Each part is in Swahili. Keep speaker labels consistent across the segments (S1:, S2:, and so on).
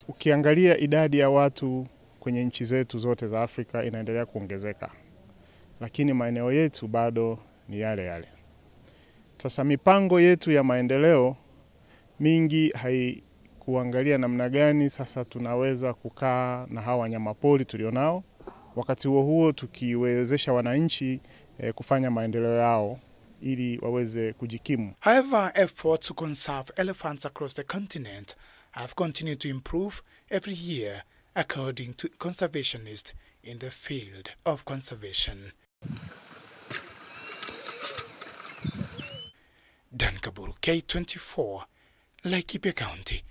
S1: Ukiangalia idadi ya watu kwenye nchi zetu zote za Afrika inaendelea kuongezeka. Lakini maeneo yetu bado ni yale yale. Sasa mipango yetu ya maendeleo mingi haikuangalia namna gani sasa tunaweza kukaa na hawa wanyamapori tulionao. Wakati huo tukiwezesha wananchi kufanya maendeleo yao ili waweze kujikimu.
S2: However, efforts to conserve elephants across the continent have continued to improve every year, according to conservationists in the field of conservation. Dan Kaburu, K24, Laikipia County.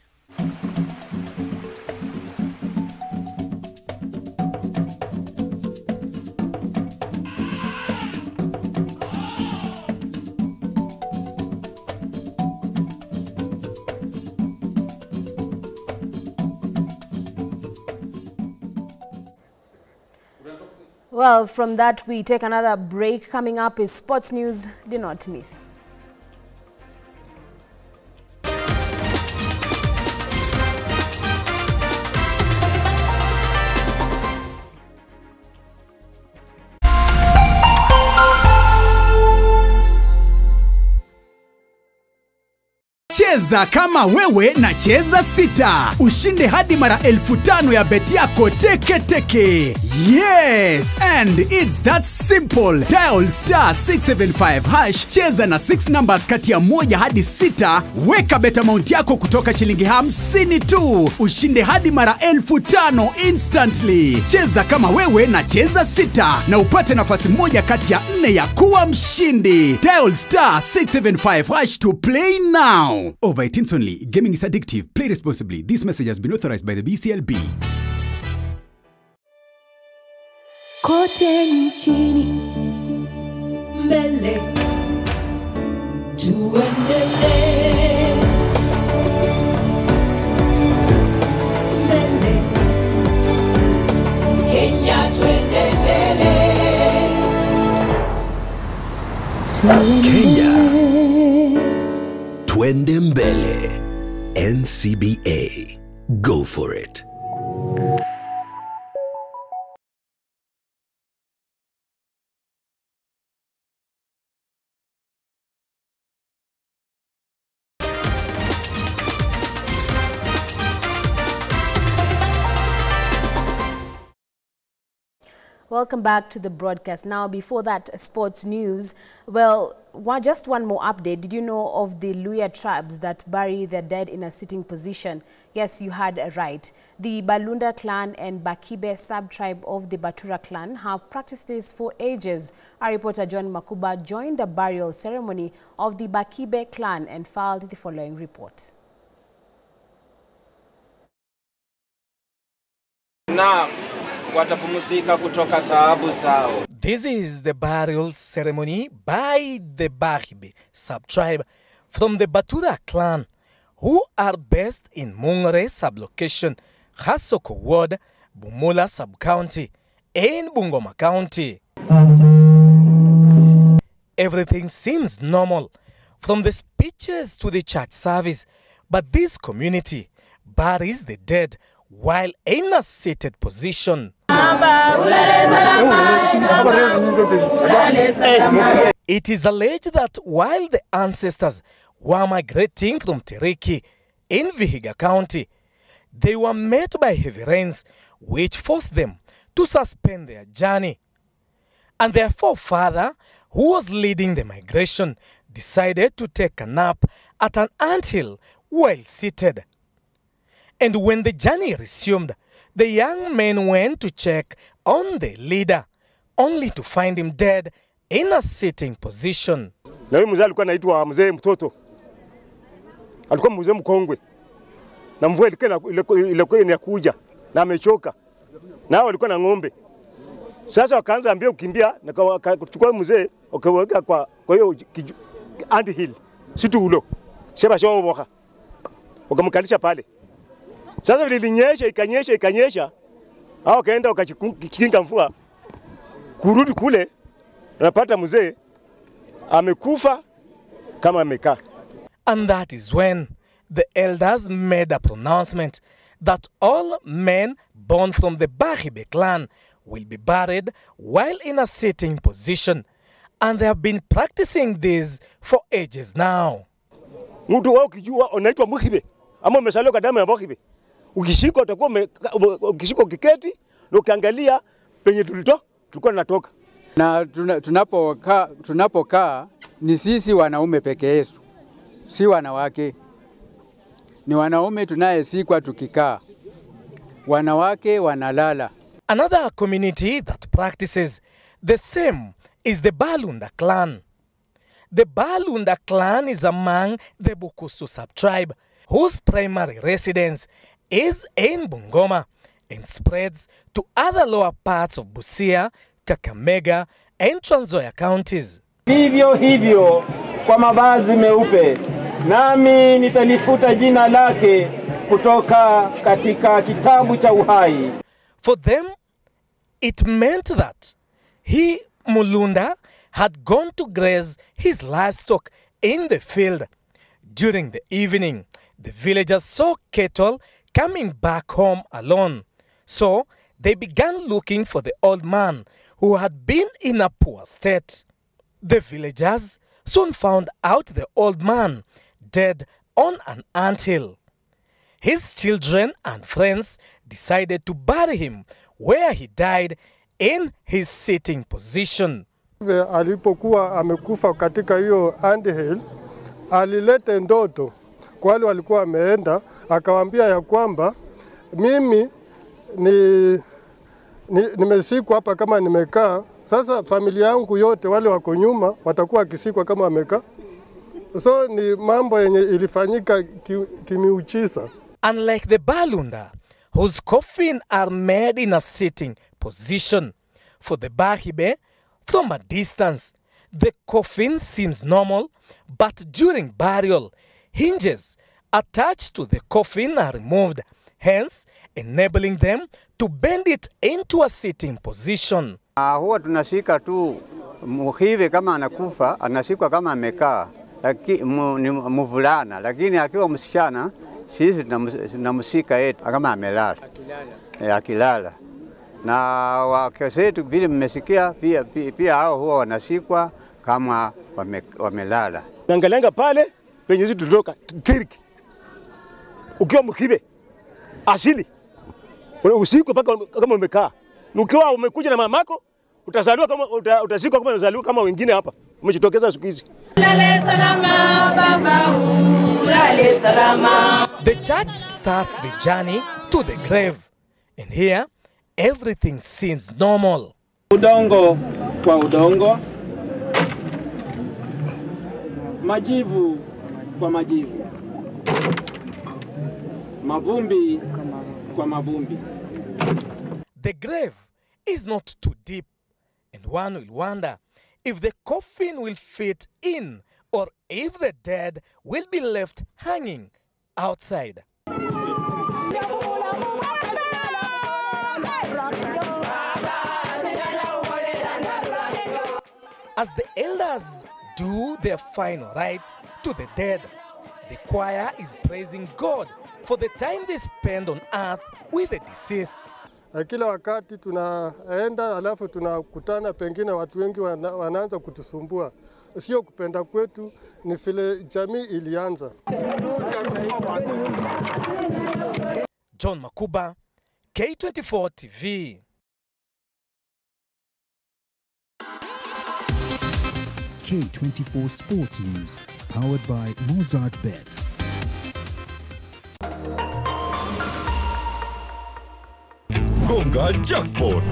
S3: Well, from that we take another break. Coming up is sports news. Do not miss.
S4: Cheza kama wewe na cheza sita. Ushinde hadi mara 1500 ya beti yako teke teke. Yes, and it's that simple. Dial *675#. Cheza na 6 numbers kati ya 1 hadi 6. Weka bet amount yako kutoka shilingi 50 tu. Ushinde hadi mara 1500 instantly. Cheza kama wewe na cheza sita. Na upate nafasi moja kati ya 4 ya kuwa mshindi. Dial *675# to play now. Over 18 only. Gaming is addictive. Play responsibly. This message has been authorized by the BCLB.
S5: Kote nchini mbele tuendelee, mbele Kenya twende mbele,
S6: Kenya twende mbele. NCBA, go for it.
S3: Welcome back to the broadcast. Now, before that, sports news. Well, just one more update. Did you know of the Luya tribes that bury their dead in a sitting position? Yes, you heard right. The Balunda clan and Bakibe sub-tribe of the Batura clan have practiced this for ages. Our reporter John Makuba joined the burial ceremony of the Bakibe clan and filed the following report.
S7: Now, watapumzika kutoka taabu zao.
S8: This is the burial ceremony by the Bakibe sub-tribe from the Batura clan, who are based in Mungre sub-location, Hasoko ward, Bumula sub-county, in Bungoma county. Everything seems normal, from the speeches to the church service, but this community buries the dead while in a seated position. It is alleged that while the ancestors were migrating from Tereki in Vihiga County, they were met by heavy rains which forced them to suspend their journey. And their forefather, who was leading the migration, decided to take a nap at an anthill while seated. And when the journey resumed, the young men went to check on the leader, only to find him dead in a sitting position.
S9: Na huyu mzee alikuwa anaitwa mzee mtoto. Alikuwa mzee mkongwe. Na mvua ilikuwa inakuja na amechoka. Na hao walikuwa na ng'ombe. Sasa wakaanza ambia ukimbia na kuchukua mzee wakaweka kwa hiyo ant hill. Situ ulo. Sema shao boka. Wakamkalisha pale. Sasa vilinyesha ikanyesha. Hao kaenda wakachikinga mvua. Kurudi kule napata mzee amekufa kama amekaa.
S8: And that is when the elders made a pronouncement that all men born from the Bahibe clan will be buried while in a sitting position, and they have been practicing this for ages now.
S9: Mtu wao kijua unaitwa Muhibe ama umesaliwa kwa damu ya Muhibe. Ukishika utakuwa ukishika ukiketi na ukiangalia penye tulikuwa tunatoka.
S10: Na tunapokaa ni sisi wanaume peke yetu, si wanawake. Ni wanaume tunayesikwa tukikaa, wanawake wanalala.
S8: Another community that practices the same is the Balunda clan. The Balunda clan is among the Bukusu sub-tribe, whose primary residence is in Bungoma and spreads to other lower parts of Busia, Kakamega and Trans Nzoia counties.
S7: Vivyo hivyo kwa mavazi meupe, nami nitalifuta jina lake kutoka katika kitabu cha uhai.
S8: For them, it meant that he, Mulunda, had gone to graze his livestock in the field. During the evening, the villagers saw cattle coming back home alone. So they began looking for the old man who had been in a poor state. The villagers soon found out the old man dead on an anthill. His children and friends decided to bury him where he died in his sitting position.
S11: Alipokuwa amekufa katika hiyo anthill, alilete ndoto kwa wale walikuwa ameenda, akawaambia ya kwamba mimi nimesikwa hapa kama nimekaa, sasa familia yangu yote wale wako nyuma watakuwa kisikwa kama wamekaa. So ni mambo yenye ilifanyika kimiujiza.
S8: Unlike the Balunda, whose coffin are made in a sitting position, for the Bahibe, from a distance, the coffin seems normal, but during burial, hinges attached to the coffin are removed, hence enabling them to bend it into a sitting position.
S10: Huwa tunashika tu Muhibe kama anakufa, anashikwa kama amekaa, ni mvulana, lakini akiwa msichana sisi tunamshika yetu kama amelala. Akilala. Na wakesetu vile mmesikia pia hao huwa wanashikwa kama wamelala.
S9: Angalenga pale penye sisi tutoka tiriki. Ukiwa Muhibe asili usiku paka kama umekaa. Ukiwa umekuja na mamako utazaliwa kama utazikwa kama unazaliwa kama wengine hapa. Umejitokeza siku hizi.
S8: The church starts the journey to the grave, and here everything seems normal.
S7: Udongo kwa udongo, majivu kwa majivu, mavumbi kwa mavumbi.
S8: The grave is not too deep, and one will wonder if the coffin will fit in or if the dead will be left hanging outside. As the elders do their final rites to the dead, the choir is praising God for the time they spend on earth with the deceased.
S11: Kila wakati tunaenda alafu tunakutana, pengine watu wengi wanaanza kutusumbua. Sio kupenda kwetu, ni vile jamii ilianza.
S8: John Makuba, K24 TV.
S12: K24 Sports News, powered by Mozart Bet.
S13: Gonga Jackpot.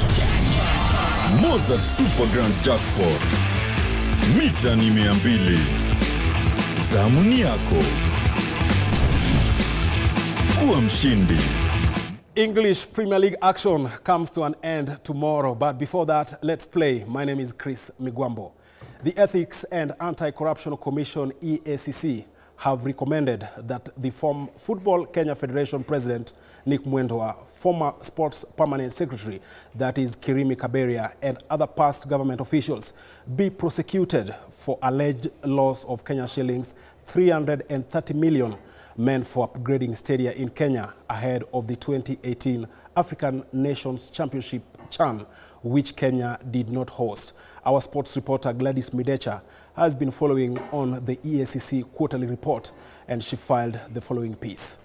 S13: Mozart Super Grand Jackpot. Mita ni 200. Zamuni yako. Kuwa mshindi.
S14: English Premier League action comes to an end tomorrow, but before that, let's play. My name is Chris Migwambo. The Ethics and Anti-Corruption Commission, EACC, have recommended that the former Football Kenya Federation President Nick Mwendwa, former Sports Permanent Secretary, that is Kirimi Kaberia, and other past government officials be prosecuted for alleged loss of Kenya shillings 330 million meant for upgrading stadia in Kenya ahead of the 2018 African Nations Championship CHAN, which Kenya did not host. Our sports reporter Gladys Midecha has been following on the EACC quarterly report, and she filed the following piece.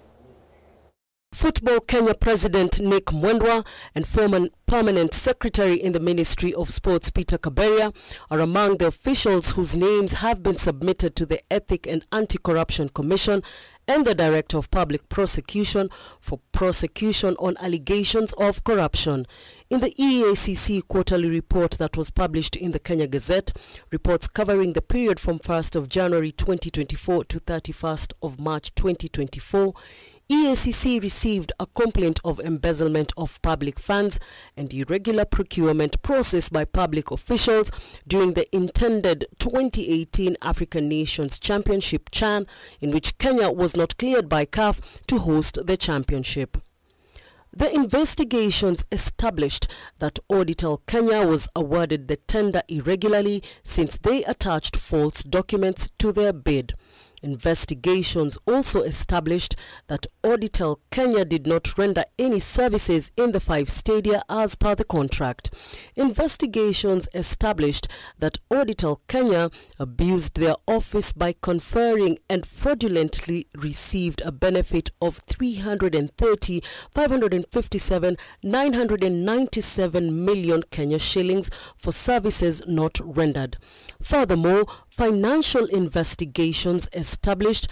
S15: Football Kenya President Nick Mwendwa and former Permanent Secretary in the Ministry of Sports Peter Kaberia are among the officials whose names have been submitted to the Ethic and Anti-Corruption Commission and the Director of Public Prosecution for prosecution on allegations of corruption. In the EACC quarterly report that was published in the Kenya Gazette, reports covering the period from 1st of January 2024 to 31st of March 2024, EACC received a complaint of embezzlement of public funds and irregular procurement process by public officials during the intended 2018 African Nations Championship CHAN, in which Kenya was not cleared by CAF to host the championship. The investigations established that Auditel Kenya was awarded the tender irregularly since they attached false documents to their bid. Investigations also established that Auditel Kenya did not render any services in the 5 stadia as per the contract. Investigations established that Auditel Kenya abused their office by conferring and fraudulently received a benefit of 330,557,997 million Kenya shillings for services not rendered. Furthermore, financial investigations established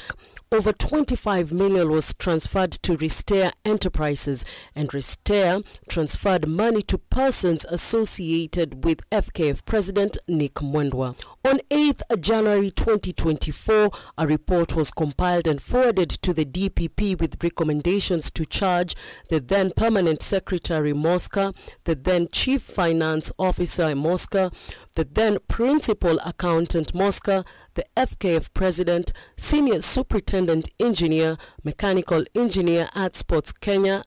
S15: over 25 million was transferred to Restare Enterprises, and Restare transferred money to persons associated with FKF President Nick Mwendwa. On 8th January 2024, a report was compiled and forwarded to the DPP with recommendations to charge the then Permanent Secretary Mosca, the then Chief Finance Officer Mosca, the then Principal Accountant Mosca, the FKF President, Senior Superintendent Engineer, Mechanical Engineer at Sports Kenya,